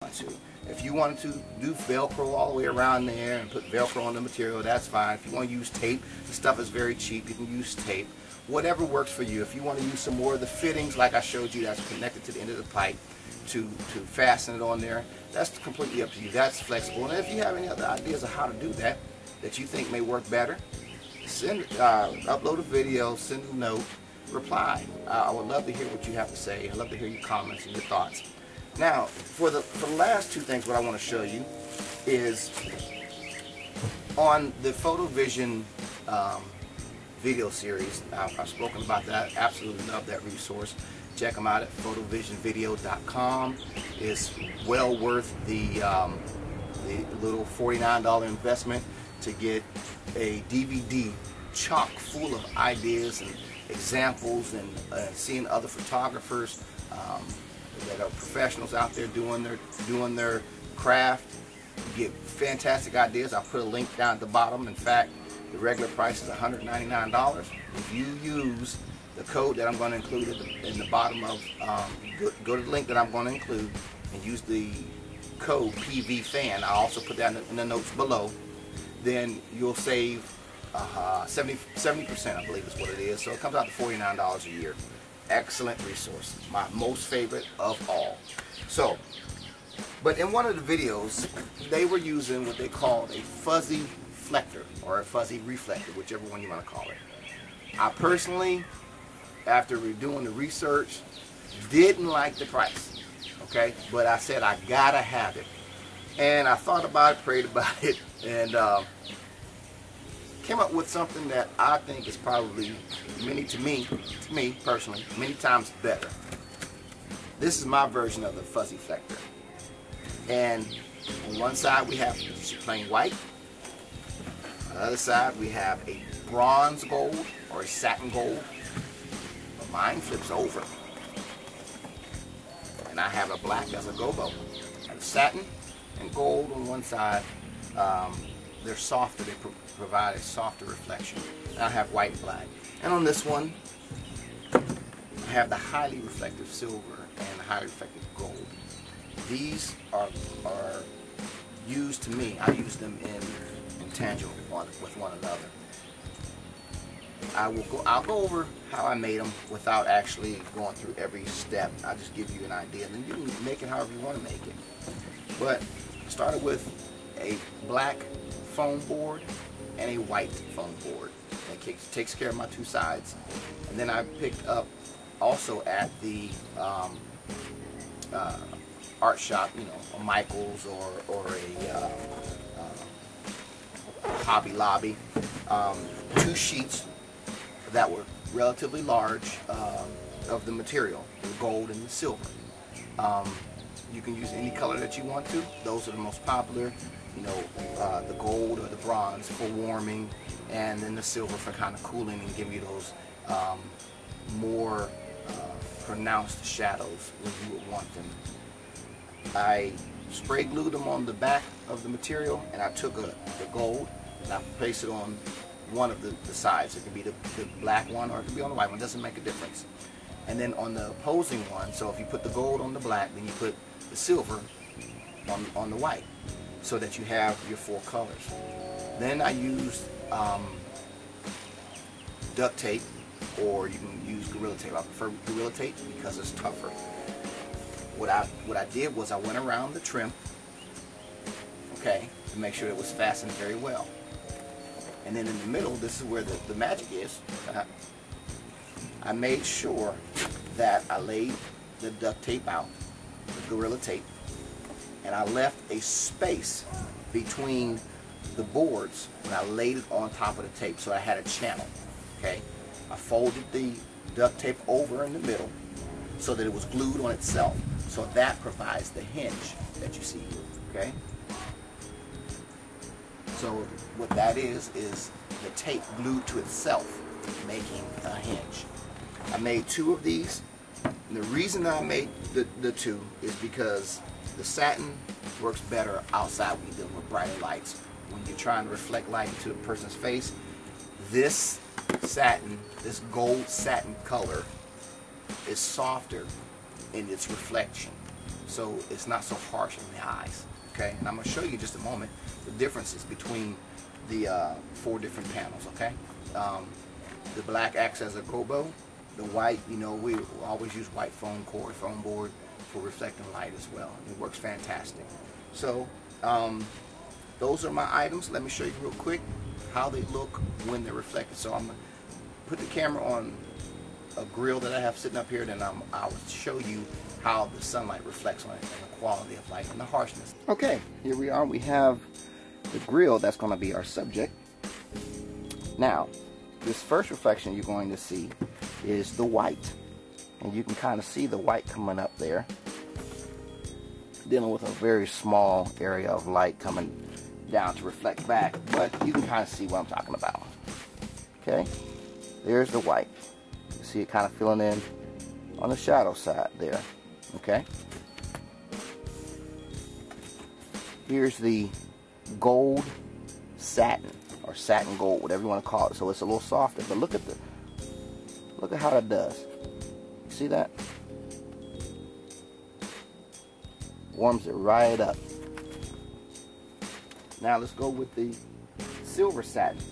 want to. If you wanted to do Velcro all the way around there and put Velcro on the material, that's fine. If you want to use tape, the stuff is very cheap. You can use tape. Whatever works for you. If you want to use some more of the fittings, like I showed you, that's connected to the end of the pipe to fasten it on there, that's completely up to you. That's flexible. And if you have any other ideas of how to do that you think may work better, upload a video, send a note, reply. I would love to hear what you have to say. I'd love to hear your comments and your thoughts. Now, for the last two things, what I want to show you is on the PhotoVision video series. I've spoken about that. Absolutely love that resource. Check them out at photovisionvideo.com. It's well worth the little $49 investment to get a DVD chock full of ideas and examples, and seeing other photographers that are professionals out there doing their craft. You get fantastic ideas. I'll put a link down at the bottom. In fact, the regular price is $199. If you use the code that I'm going to include in the bottom of, go to the link that I'm going to include and use the code PVFan. I'll also put that in the notes below. Then you'll save 70%, I believe is what it is. So it comes out to $49 a year. Excellent resource. My most favorite of all. So, but in one of the videos, they were using what they called a fuzzy flector or a fuzzy reflector, whichever one you want to call it. I personally, after doing the research, didn't like the price. Okay, but I said I gotta have it, and I thought about it, prayed about it, and came up with something that I think is probably to me personally, many times better. This is my version of the fuzzy flector, and on one side we have plain white. On the other side we have a bronze gold or a satin gold. But mine flips over, and I have a black as a gobo. I have satin and gold on one side. They're softer. They provide a softer reflection. And I have white and black. And on this one, I have the highly reflective silver and the highly reflective gold. These are used to me. I use them in tangent with one another. I'll go over how I made them without actually going through every step. I'll just give you an idea, and then you can make it however you want to make it. But I started with a black foam board and a white foam board. That takes care of my two sides. And then I picked up also at the art shop, you know, a Michaels or a Hobby Lobby, 2 sheets that were relatively large of the material, the gold and the silver. You can use any color that you want to. Those are the most popular. You know, the gold or the bronze for warming, and then the silver for kind of cooling and giving you those more pronounced shadows when you would want them. I spray glued them on the back of the material, and I took the gold and I placed it on one of the sides. It could be the black one or it could be on the white one. It doesn't make a difference. And then on the opposing one, so if you put the gold on the black, then you put the silver on the white, so that you have your 4 colors. Then I used duct tape, or you can use Gorilla Tape. I prefer Gorilla Tape because it's tougher. What I did was I went around the trim, okay, to make sure it was fastened very well. And then in the middle, this is where the magic is. I made sure that I laid the duct tape out, the Gorilla Tape, and I left a space between the boards when I laid it on top of the tape, so I had a channel. Okay, I folded the duct tape over in the middle so that it was glued on itself. So that provides the hinge that you see here. Okay. So what that is the tape glued to itself, making a hinge. I made 2 of these. And the reason that I made the 2 is because the satin works better outside when you're dealing with brighter lights. When you're trying to reflect light into a person's face, this satin, this gold satin color, is softer in its reflection. so it's not so harsh in the eyes. Okay, and I'm going to show you in just a moment the differences between the 4 different panels. Okay, the black acts as a gobo. The white, you know, we always use white foam core, foam board for reflecting light as well. It works fantastic. So those are my items. Let me show you real quick how they look when they're reflected. So I'm going to put the camera on a grill that I have sitting up here, then I will show you how the sunlight reflects on it and the quality of light and the harshness. Okay, here we are. We have the grill that's going to be our subject. Now, this first reflection you're going to see is the white, and you can kind of see the white coming up there, dealing with a very small area of light coming down to reflect back, but you can kind of see what I'm talking about. Okay, there's the white. You see it kind of filling in on the shadow side there. Okay, here's the gold satin, or satin gold, whatever you want to call it. So it's a little softer, but look at how it does. You see that? Warms it right up. Now let's go with the silver satin.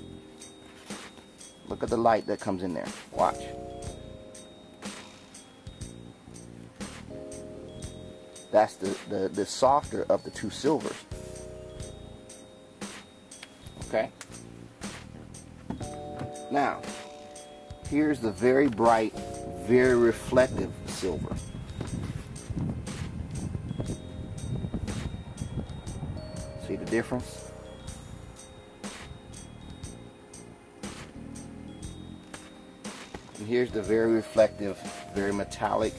Look at the light that comes in there. Watch. That's the softer of the 2 silvers. Okay. Now, here's the very bright, very reflective silver. See the difference? And here's the very reflective, very metallic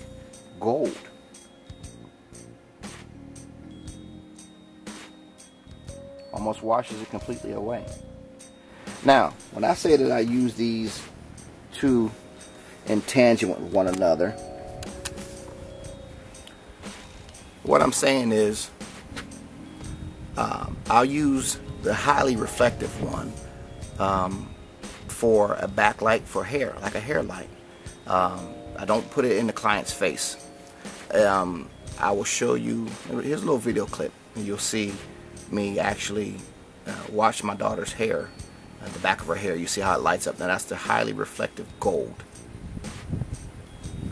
gold. Almost washes it completely away. Now, when I say that I use these 2 in tangent with one another, what I'm saying is I'll use the highly reflective one for a backlight for hair, like a hair light. I don't put it in the client's face. I will show you, here's a little video clip, and you'll see me actually wash my daughter's hair, at the back of her hair. You see how it lights up. Now that's the highly reflective gold.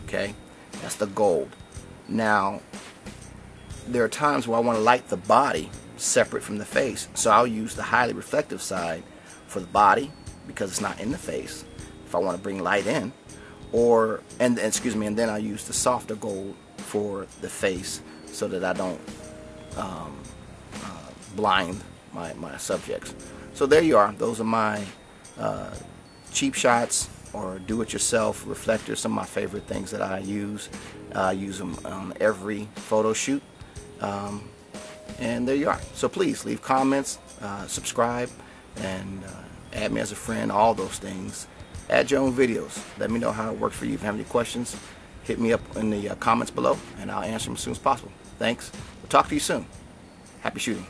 Okay, that's the gold. Now there are times where I want to light the body separate from the face, so I'll use the highly reflective side for the body because it's not in the face if I want to bring light in, or and then I'll use the softer gold for the face so that I don't blind my subjects. So there you are. Those are my cheap shots or do-it-yourself reflectors. Some of my favorite things that I use. I use them on every photo shoot. And there you are. So please leave comments, subscribe, and add me as a friend, all those things. Add your own videos. Let me know how it works for you. If you have any questions, hit me up in the comments below, and I'll answer them as soon as possible. Thanks. We'll talk to you soon. Happy shooting.